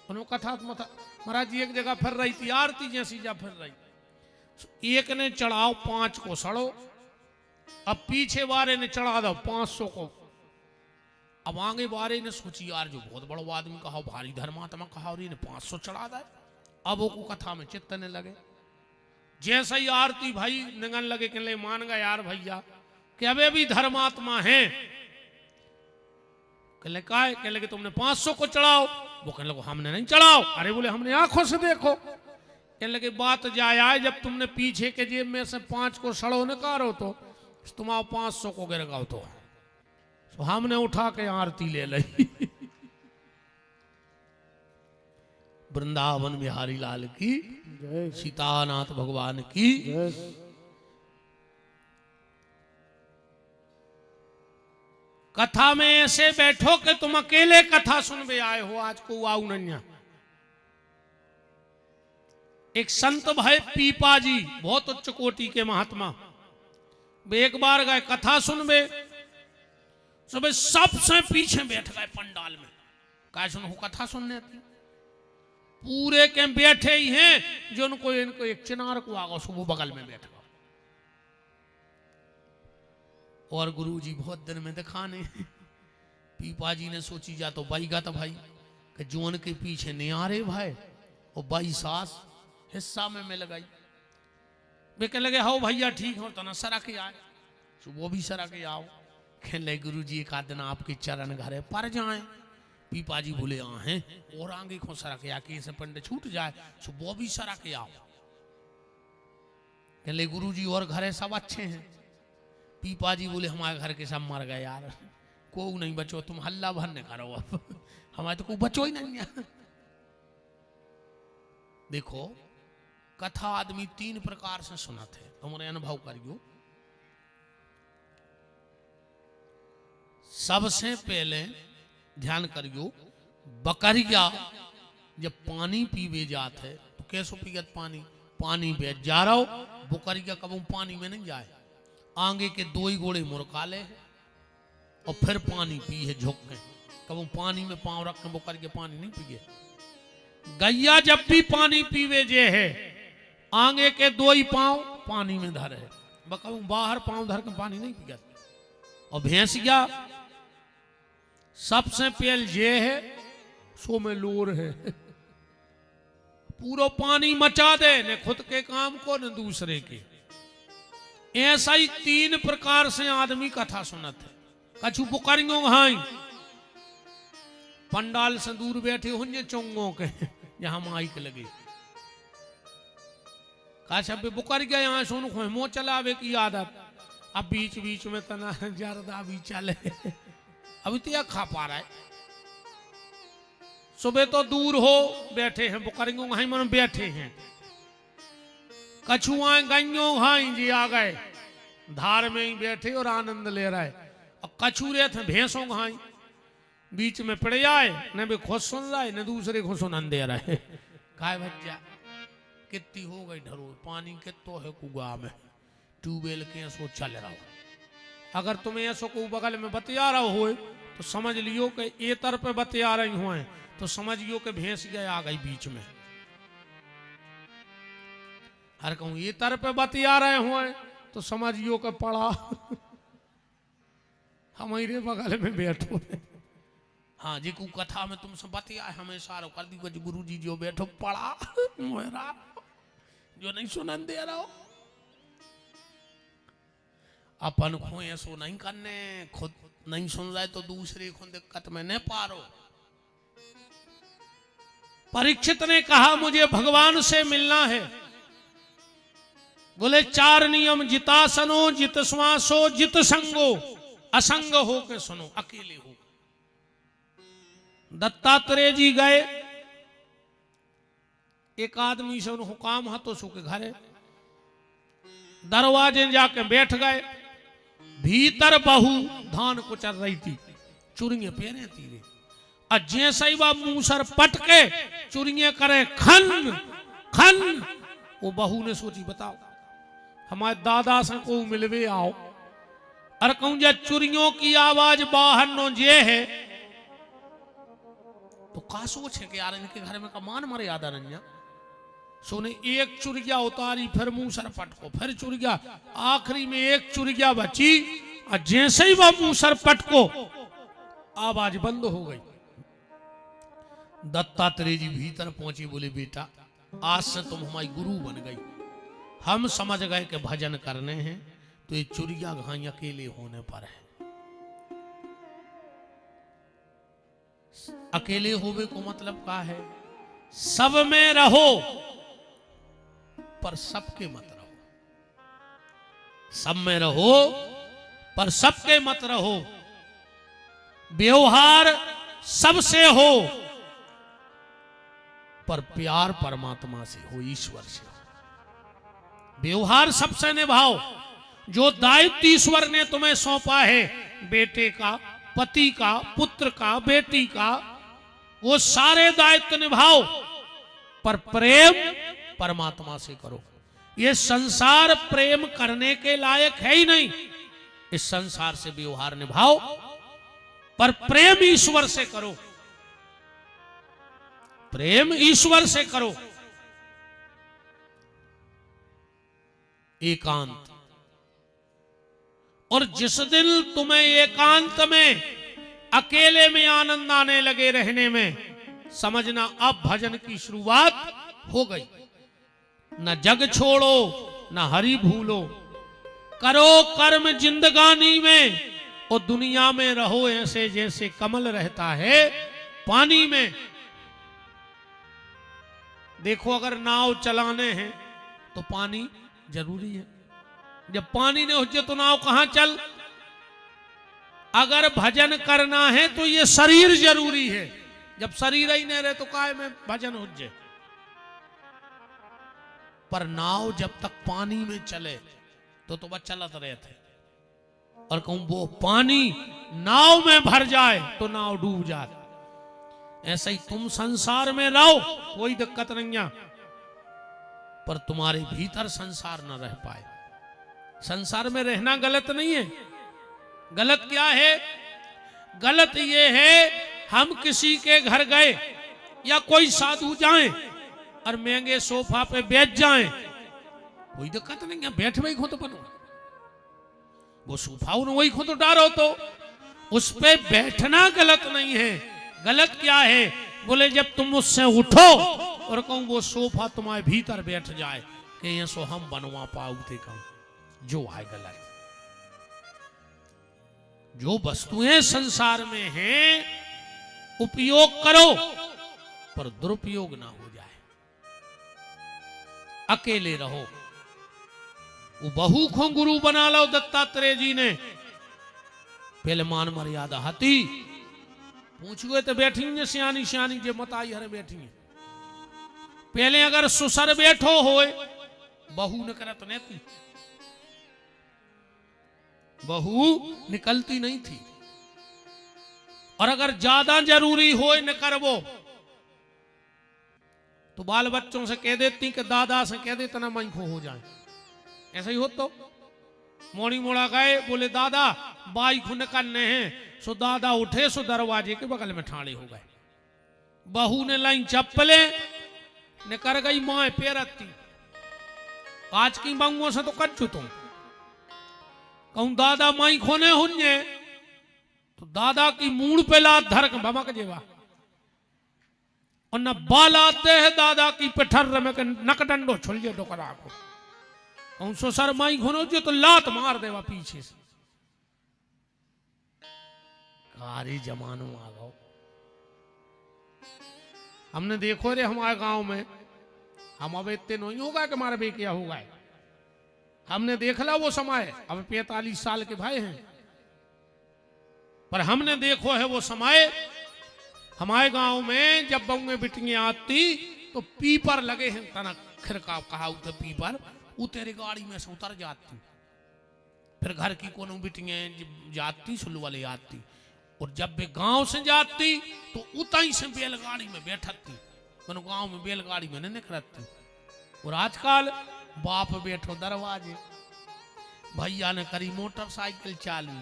उन्होंने कथा महाराज जी एक जगह फिर रही थी आरती जैसी जा फिर रही। एक ने चढ़ाओ 5 को सड़ो, अब पीछे वाले ने चढ़ा दो 500 को। अब आगे वाले ने सोची यार जो बहुत बड़ा आदमी कहा, भारी धर्मात्मा कहा, और इन्हें 500 चढ़ा दे। अब वो को कथा में चित्तने लगे। जैसा ही आरती भाई निगन लगे कि ले मान गए यार भैया कि अबे भी धर्मात्मा हैं। कहले काय? कहने लगे तुमने 500 को चढ़ाओ। वो कहने लगे हमने नहीं चढ़ाओ। अरे बोले हमने आंखों से देखो। कहने लगे बात जाए आए, जब तुमने पीछे के जेब में से 5 को सड़ो निकालो तो तुम्हारा 500 को गिर गाओ तो हमने उठा के आरती ले ली। वृंदावन बिहारी लाल की, सीतानाथ भगवान की। कथा में ऐसे बैठो कि तुम अकेले कथा सुनबे आए हो। आज को आऊ नन्या एक संत भाई पीपा जी, बहुत उच्च कोटि के महात्मा, वे एक बार गए कथा सुनबे, सुबह सबसे पीछे बैठ गए पंडाल में। क्या सुनो कथा सुनने थी? पूरे के बैठे ही हैं जो उनको इनको एक चिनार को आगा सुबह बगल में बैठ गए। और गुरुजी बहुत दिन में दिखाने। पीपा जी ने सोची जा तो बाई गा तो भाई कि जोन के पीछे नहीं आ रहे भाई, और बाई सास हिस्सा में मिल गई। वे कहने लगे हो भैया ठीक हो तो ना सरा के आए, सुबह भी सरा के आओ। कहने लगे गुरु जी एक आध दिन आपके चरण घरे पर जाए। पीपा जी बोले हाँ हैं, और आगे को सरा के आके से पंडे छूट जाए, सुबह भी सरा के आओ। कहने लगे गुरु जी और घरे सब अच्छे हैं? पीपा जी बोले हमारे घर के सब मर गए यार, को नहीं बचो, तुम हल्ला भरने करो, अब हमारे तो कोई बचो ही नहीं है। देखो कथा आदमी 3 प्रकार से सुनाते हैं, तुम्हारे अनुभव करियो। सबसे पहले ध्यान करियो, बकरिया जब पानी पीवे जाते तो कैसे पियत पानी? पानी बेच जा रहा हो, बकरिया कब पानी में नहीं जाए, आगे के 2 ही गोड़े मुरकाले और फिर पानी पी है झुक के, कब पानी में पांव रख के बकरिया पानी नहीं पिए। गैया जब भी पानी पीवे जे है, आगे के 2 ही पांव पानी में धरे है, बकबू बाहर पांव धर के पानी नहीं पिया। और भैंसिया सबसे पहल जे है सो में लोर है, पूरा पानी मचा दे, न खुद के काम को न दूसरे के। ऐसा ही 3 प्रकार से आदमी कथा सुनत है। कछु पुकारियों हाई पंडाल से दूर बैठे होंगे चोंगों के जहां माइक लगे काश अब बुकर गया यहाँ सोनू खो मुँह चलावे की आदत। अब बीच बीच में तना जरदा भी चले अभी तो यह खा पा रहा है। सुबह तो दूर हो बैठे हैं बुकरियों हाई मन बैठे हैं। कछुआ गइयों हाई जी आ गए धार में ही बैठे और आनंद ले रहा है। और कछू रहे थे भैंसों हाई बीच में पड़ जाए न भी खुद सुन रहा है न दूसरे को सुनन दे रहा है। काय बच्चा कितनी हो गई ढरो पानी कितो है कुआ में ट्यूबवेल के ऐसो चल रहा हो। अगर तुम्हें ऐसो को बगल में बतिया रहा हो तो समझ लियो कि ये तरफ पे बतिया रही हुए तो समझियो कि भैंस गया आ गई बीच में। हर कहूं ये तरफ पे बतिया रहे हुए तो समझियो कि पड़ा हमारे बगल में बैठो। हाँ जी को कथा में तुमसे बतिया हमेशा कर दी कुछ गुरु जी जो बैठो पड़ा मोहरा जो नहीं सुनन दे रहा हो। अपन को ऐसो नहीं करने खुद नहीं सुन रहा है तो दूसरे को दिक्कत में न पारो। परीक्षित ने कहा मुझे भगवान से मिलना है। बोले 4 नियम जितासनो जित श्वासो जित संगो असंग हो के सुनो अकेले हो। दत्तात्रेय जी गए एक आदमी से उनको काम हाथों सो के घरे दरवाजे जाके बैठ गए। भीतर बहू धान को चल रही थी चुरियां पेरे तीरे और जैसे ही वह मुंह सर पटके चुरियां करे खन खन। वो बहू ने सोची बताओ हमारे दादा से को मिलवे आओ और कहूं जा चुरियों की आवाज बाहर नो जे है तो का सोच है कि यार इनके घर में कमान मर्यादा नहीं। सोने एक चुरिया उतारी फिर मुंह सर पटको फिर चुरिया आखिरी में एक चुरिया बची और जैसे ही वह मुंह सर पटको आवाज बंद हो गई। दत्तात्रेय जी भीतर पहुंचे बोले बेटा आज से तुम हमारी गुरु बन गई। हम समझ गए कि भजन करने हैं तो ये चुरिया घाई अकेले होने पर है। अकेले होवे को मतलब क्या है सब में रहो पर सबके मत रहो। सब में रहो पर सबके मत रहो। व्यवहार सबसे हो पर प्यार परमात्मा से हो ईश्वर से। व्यवहार सबसे निभाओ। जो दायित्व ईश्वर ने तुम्हें सौंपा है बेटे का पति का पुत्र का बेटी का वो सारे दायित्व निभाओ पर प्रेम परमात्मा से करो। ये संसार प्रेम करने के लायक है ही नहीं। इस संसार से व्यवहार निभाओ पर प्रेम ईश्वर से करो। प्रेम ईश्वर से करो। एकांत। और जिस दिन तुम्हें एकांत में अकेले में आनंद आने लगे रहने में समझना अब भजन की शुरुआत हो गई। न जग छोड़ो न हरि भूलो करो कर्म जिंदगानी में और दुनिया में रहो ऐसे जैसे कमल रहता है पानी में। देखो अगर नाव चलाने हैं तो पानी जरूरी है। जब पानी नहीं हो तो नाव कहां चल। अगर भजन करना है तो ये शरीर जरूरी है। जब शरीर ही नहीं रहे तो काय में भजन हो जाए। पर नाव जब तक पानी में चले तो वह चलत रहे थे। और कहूं वो पानी नाव में भर जाए तो नाव डूब जाए। ऐसे ही तुम संसार में रहो कोई दिक्कत नहीं है पर तुम्हारे भीतर संसार न रह पाए। संसार में रहना गलत नहीं है। गलत क्या है? गलत ये है हम किसी के घर गए या कोई साधु जाएं और महंगे सोफा पे बैठ जाएं, कोई दिक्कत नहीं है, बैठ वही खुद बनो। वो सोफा वही खुद डारो तो उस पे बैठना गलत नहीं है। गलत क्या है? बोले जब तुम उससे उठो और कहूं वो सोफा तुम्हारे भीतर बैठ जाए कि ये सो हम बनवा पाऊ थे कहूं जो है गलत। जो वस्तुएं संसार में हैं उपयोग करो पर दुरुपयोग ना हो जाए। अकेले रहो। वो बहू को गुरु बना लो दत्तात्रेय जी ने। पहले मान मर्यादा हती पूछ गए तो बैठी हैं सियानी सियानी जे मत आई हरे बैठी हैं। पहले अगर सुसर बैठो होए बहू न करत नहीं थी, बहू निकलती नहीं थी। और अगर ज्यादा जरूरी होए न करवो तो बाल बच्चों से कह देती कि दादा से कह देता ना मैं खो हो जाए। ऐसा ही हो तो मोड़ी मोड़ा गए बोले दादा बाई खुन करने हैं। सो दादा उठे सो दरवाजे के बगल में ठाड़े हो गए। बहू ने लाई चप्पले ने कर गई माए पेरती। आज की बंगुओं से तो कर चु तुम कहूं दादा माई खोने हुन्ने तो दादा की मूड पे लात धर के भमक जेवा और न बाल आते है दादा की पिठर में नकडंडो छुलजे डोकरा को कहूं सो सर माई खोनो जो तो लात मार देवा पीछे से। कारी जमानो आ गो। हमने देखो रे हमारे गांव में हम अब इतने नहीं होगा कि हमारे बेकिया होगा। हमने देख ला वो समय। अब 45 साल के भाई हैं पर हमने देखो है वो समय। हमारे गांव में जब बउए बिटियां आती तो पीपर लगे हैं तना खिरका कहा उतर पीपर वो तेरी गाड़ी में से उतर जाती। फिर घर की कोनो बिटियां जाती सुलू वाली आती और जब वे गांव से जाती तो उताई से बैलगाड़ी में बैठती। कोनो गांव में बैलगाड़ी में नहीं निकलती। और आजकल बाप बैठो दरवाजे भैया ने करी मोटरसाइकिल चालू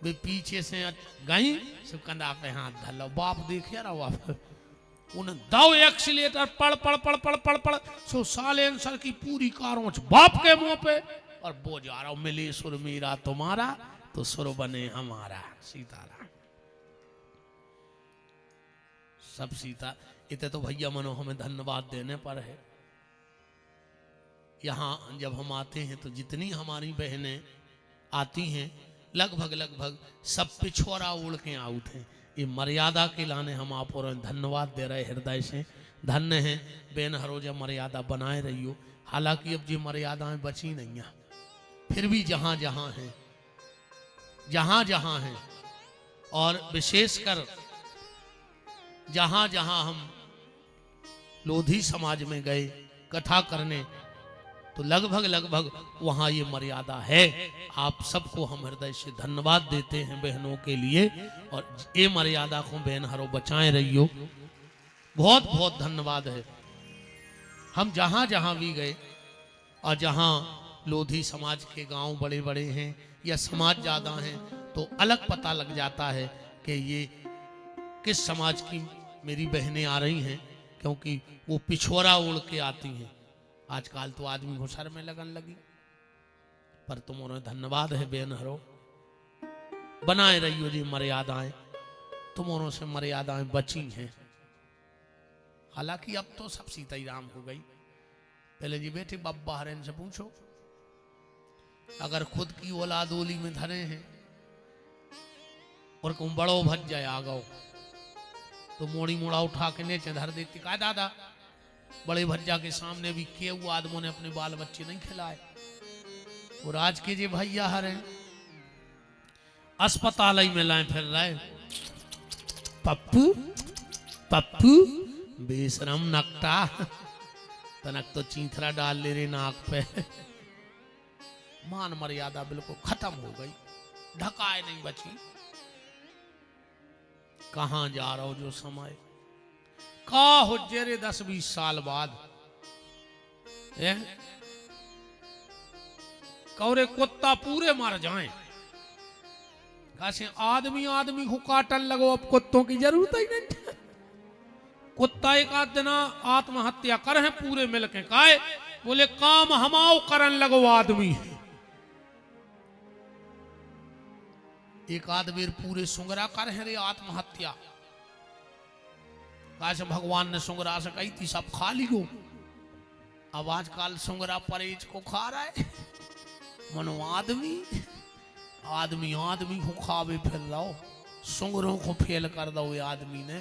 वे पीछे से गई सब कंधा पे हाथ धलो बाप देखे रहा उन्हें दो एक्सीलेटर पड़ पड़ पड़ पड़ पड़ पड़ सो सालेंसर की पूरी कारों बाप के मुंह पे और वो जा रहा मिले सुर मेरा तुम्हारा तो सुर बने हमारा। सीताराम सब सीता इतने तो भैया मनो हमें धन्यवाद देने पर है। यहाँ जब हम आते हैं तो जितनी हमारी बहनें आती हैं लगभग सब पिछोरा उड़ के आउट हैं। ये मर्यादा के लाने हम आप और धन्यवाद दे रहे हृदय से। धन्य है बेन हरोजा मर्यादा बनाए रहियो। हालांकि अब ये मर्यादाएं बची नहीं हैं फिर भी जहाँ जहाँ हैं और विशेषकर जहाँ जहाँ हम लोधी समाज में गए कथा करने तो लगभग वहां ये मर्यादा है। आप सबको हम हृदय से धन्यवाद देते हैं बहनों के लिए और ये मर्यादा को बहन हरो बचाए रहियो। बहुत बहुत धन्यवाद है। हम जहां जहां भी गए और जहां लोधी समाज के गांव बड़े बड़े हैं या समाज ज्यादा हैं तो अलग पता लग जाता है कि ये किस समाज की मेरी बहनें आ रही हैं क्योंकि वो पिछोरा उड़ के आती हैं। आजकल तो आदमी घुसर में लगन लगी पर तुम्हारे धन्यवाद है बेन हरो बनाए रहियो जी मर्यादाएं। तुम्हारों से मर्यादाएं बची हैं। हालांकि अब तो सब सीता ही राम हो गई। पहले जी बेटे बब्बा हरेन से पूछो अगर खुद की औलाद ओली में धरे हैं और कहूं बड़ो भज जाए आ गओ तो मोड़ी मोड़ा उठा के नीचे धर देती। कहा दादा बड़े भज्जा के सामने भी के वो आदमों ने अपने बाल बच्चे नहीं खिलाए। और आज के जे भैया हरे अस्पताल में लाए फिर रहे पप्पू पप्पू बेशरम नकटा तनक तो चींथरा डाल ले रे नाक पे। मान मर्यादा बिल्कुल खत्म हो गई। ढकाए नहीं बची। कहां जा रहा हो जो समय का हो जेरे 10-20 साल बाद कौरे कुत्ता पूरे मर जाएं। कैसे आदमी आदमी को काटन लगो अब कुत्तों की जरूरत ही नहीं। कुत्ता एक आध दिन आत्महत्या कर है पूरे मिलके काए बोले काम हमाओ करन लगो आदमी। एक आध बेर पूरे सुंगरा कर है रे आत्महत्या। कैसे भगवान ने सुंगरा से कही थी सब खा लियो। अब आजकल सुंगरा परेज को खा रहा है। मनो आदमी आदमी आदमी को खावे फिर रहो, सुंगरों को फेल कर दो ये आदमी ने।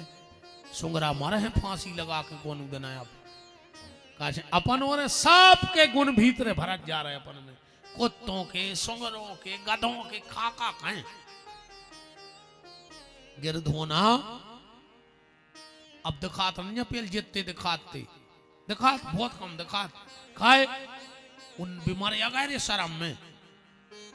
सुंगरा मरे हैं फांसी लगा के कौन देना है। अब अपन और सब के गुण भीतरे भरत जा रहे हैं अपन में, कुत्तों के, सुंगरों के, गधों के, खाका कहें। गिरधोना अब दिखात नहीं पेल जितते दिखाते दिखात बहुत कम दिखात खाए उन बीमारी आ गए शर्म में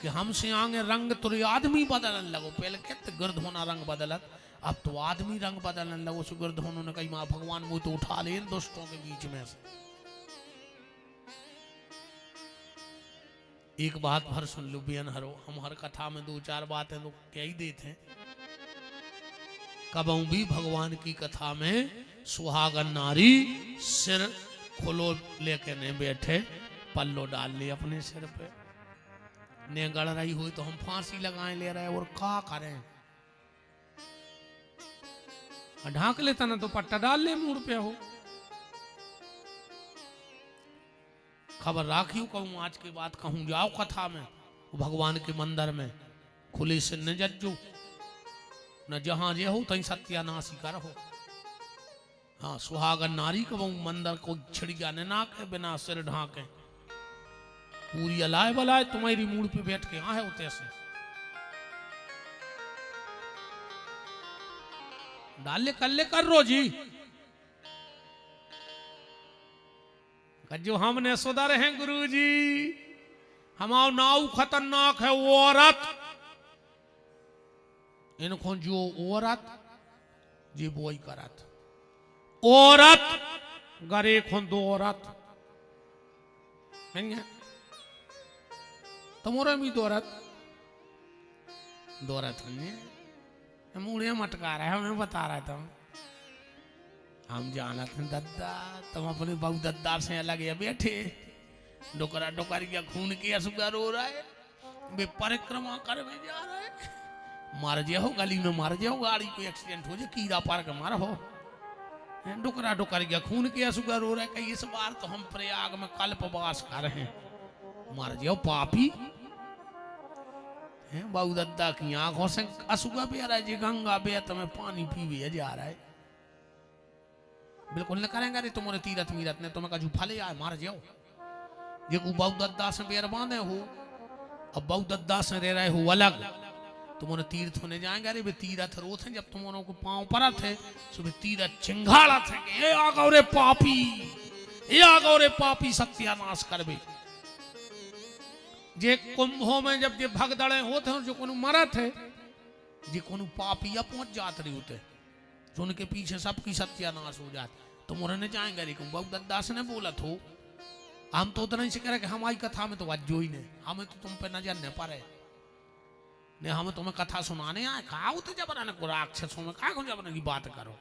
कि हमसे आगे रंग तो आदमी बदलने लगो। पहले कहते गिरधोना रंग बदलत, अब तो आदमी रंग बदलने लगो। सो गिरधोनों ने कही माँ भगवान मुझे तो उठा ले इन दोस्तों के बीच में से। एक बात भर सुन लो बियन हरो, हम हर कथा में दो चार बातें लोग कह ही देते हैं। कबहू भी भगवान की कथा में सुहागन नारी सिर खोलो लेके नहीं बैठे, पल्लो डाल ले अपने सिर पे, ने गड़ रही हुई तो हम फांसी लगाए ले रहे और क्या करें। ढांक लेता ना तो पट्टा डाल ले मुड़ पे हो। खबर राखियो कहूँ आज के बाद कहूँ जाओ कथा में भगवान के मंदिर में खुले से न जज्जो, न जहां जे हो तहीं सत्यानाशी कर हो। हाँ सुहागन नारी को मंदिर को छिड़िया ने ना के बिना सिर ढाके पूरी अलाय बलाय तुम्हारी मूड पे बैठ के यहाँ है उते से डाल ले कर रो जी। जो हमने सुधर हैं गुरु जी, हमारा नाव खतरनाक है वो औरत, इनको जो औरत जी बोई करत औरत गरे खुन दो औरत तुम्हारे भी दौरत मुड़े मटका रहा है, हमें बता रहा था। हम जाना थे दद्दा, तुम अपने बहु दद्दा से अलग है बैठे, डोकरा डोकरिया खून के असुगर हो रहा है, वे परिक्रमा कर में जा रहा है। मार जाओ गली में, मार जाओ गाड़ी को एक्सीडेंट हो जाए, कीड़ा पार के मार हो, डोकरा डोकरिया खून के असुगर हो रहा है। कई इस बार तो हम प्रयाग में कल्पवास कर रहे हैं, मार जाओ पापी है। बहु दद्दा की आंखों से असुगा बह रहा है जी, गंगा बे तुम्हें पानी पीवे जा रहा है। बिल्कुल न करेंगे रे तुम्हारे तीरथ मीरत ने तुम्हें कजू फले आए, मार जाओ। ये को बहु दद्दा से बेर बांधे हो, अब बहु दद्दा से रह रहे हो अलग, तुम्हारे तीर्थ होने जाएंगे रे। वे तीरथ रोथ हैं जब तुम्हारों को पांव पर थे, सुबह तीरथ चिंगाड़ा थे कि ये आ गौ रे पापी, ये आ गौ रे पापी, सत्यानाश करबे। जे कुंभों में जब ये भगदड़े होते हैं, जो कोनो मरत है, जे कोनो पापी या पहुंच जाते रहे होते, जो उनके पीछे सबकी सत्यानाश हो जाते। तुम उन्होंने जाएंगे लेकिन बहु दद्दास ने बोला तो हम तो उतना ही से कह रहे कि हमारी कथा में तो वज्जो ही नहीं, हमें तो तुम पे नजर न पड़े ने, हमें तुम्हें कथा सुनाने आए। कहा तो जबरन को राक्षसों में कहा जबरन की बात करो।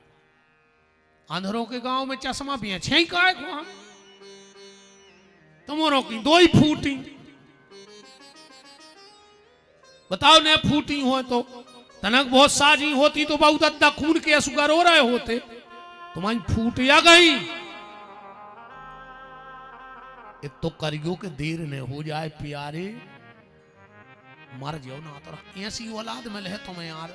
अंधरों के गांव में चश्मा भी है, छह का हम तुम्हारों की दो ही फूटी, बताओ ने फूटी हो तो तनक बहुत साजी होती तो बहु दद्दा खून के असुगर हो रहे होते, तुम्हारी फूट या गई। तो करियो के देर ने हो जाए प्यारे, मर जाओ ना तो ऐसी औलाद में ले तुम्हें यार,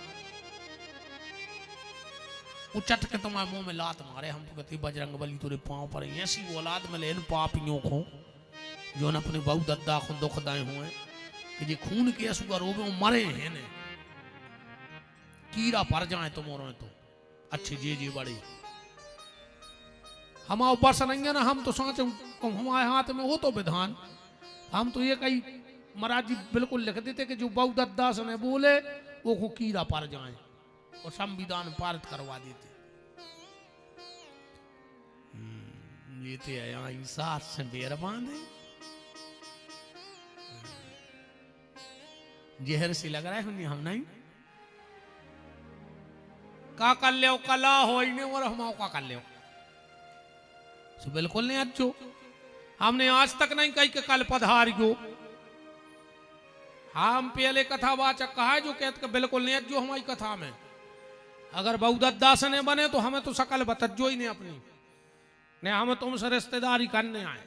उचट के तुम्हारे मुंह में लात मारे। हम तो कहते बजरंग बली तुरे पांव पर, ऐसी औलाद में ले इन पापियों को जो न अपने बहु दद्दा को दुख दाए हुए कि जे खून के असुगर हो गए मरे हैं ने, कीड़ा पड़ जाए तुम्हारे तो अच्छे जे बड़े। हम ऊपर से नहीं है ना, हम तो सोचे हमारे हाथ में हो तो विधान, हम तो ये कई महाराज जी बिल्कुल लिख देते कि जो बहु दद्दा से ने बोले वो को कीड़ा पड़ जाए और संविधान पारित करवा देते। लेते हैं यहाँ इंसाफ से बेर बांधे, जहर से लग रहा है हम नहीं का कर ले कला हो और हम का कर ले, तो बिल्कुल नहीं अच्छो। हमने आज तक नहीं कही कि कल पधारियो, हम पहले कथावाचक कहा है जो कहते कि बिल्कुल नहीं अच्छो हमारी कथा में। अगर बहु दद्दा से नहीं बने तो हमें तो शकल बतज्जो ही नहीं अपनी, नहीं हमें तुमसे रिश्तेदारी करने आए।